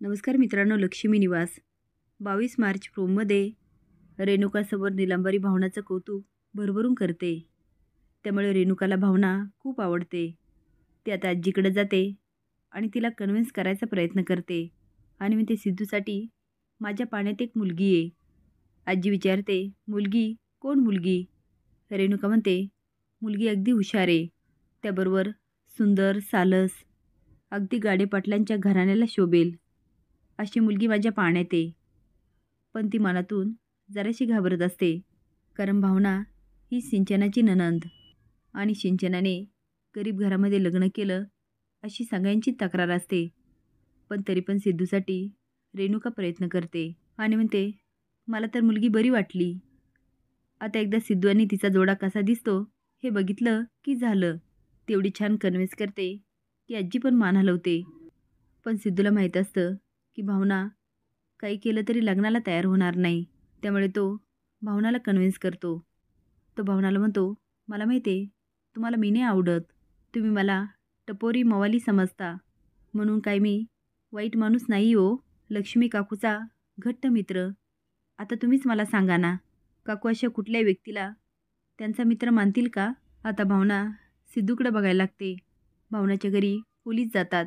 नमस्कार मित्रांनो, लक्ष्मी निवास 22 मार्च प्रोममध्ये रेणुकासमोर निलांबरी भावनाचं कौतुक भरभरून करते. त्यामुळे रेणुकाला भावना खूप आवडते. ती आता आजीकडे जाते आणि तिला कन्व्हिन्स करायचा प्रयत्न करते आणि म्हणते, सिद्धूसाठी माझ्या पाण्यात एक मुलगी आहे. आजी विचारते, मुलगी? कोण मुलगी? रेणुका म्हणते, मुलगी अगदी हुशार आहे, त्याबरोबर सुंदर, सालस, अगदी गाडेपाटलांच्या घराण्याला शोभेल अशी मुलगी माझ्या पाण्यात आहे. पण ती मनातून जराशी घाबरत असते, कारण भावना ही सिंचनाची नणंद आणि सिंचनाने गरीब घरामध्ये लग्न केलं अशी सगळ्यांची तक्रार असते. पण तरी पण सिद्धूसाठी रेणुका प्रयत्न करते आणि म्हणते, मला तर मुलगी बरी वाटली. आता एकदा सिद्धू आणि तिचा जोडा कसा दिसतो हे बघितलं की झालं. तेवढी छान कन्व्हिन्स करते की आजी पण मान हलवते. पण सिद्धूला माहीत असतं की भावना काही केलं तरी लग्नाला तयार होणार नाही. त्यामुळे तो भावनाला कन्व्हिन्स करतो. तो भावनाला म्हणतो, मला माहिती आहे तुम्हाला मी नाही आवडत, तुम्ही मला टपोरी मवाली समजता, म्हणून काय मी वाईट माणूस नाही हो. लक्ष्मी काकूचा घट्ट मित्र. आता तुम्हीच मला सांगा ना, काकू अशा कुठल्या व्यक्तीला त्यांचा मित्र मानतील का? आता भावना सिद्धूकडे बघायला लागते. भावनाच्या घरी पोलीस जातात.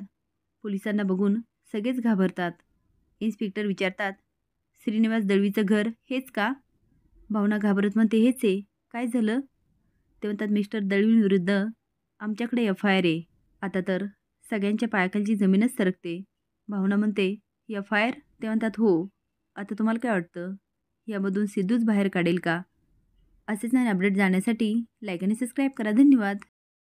पोलिसांना बघून सगळेच घाबरतात. इन्स्पेक्टर विचारतात, श्रीनिवास दळवीचं घर हेच का? भावना घाबरत म्हणते, हेच आहे. काय झालं? ते म्हणतात, मिस्टर दळवींविरुद्ध आमच्याकडे FIR आहे. आता तर सगळ्यांच्या पायाखालची जमीनच सरकते. भावना म्हणते, FIR? ते म्हणतात, हो. आता तुम्हाला काय वाटतं, यामधून सिद्धूच बाहेर काढेल का? असेच नवीन अपडेट जाण्यासाठी लाईक आणि सबस्क्राईब करा. धन्यवाद.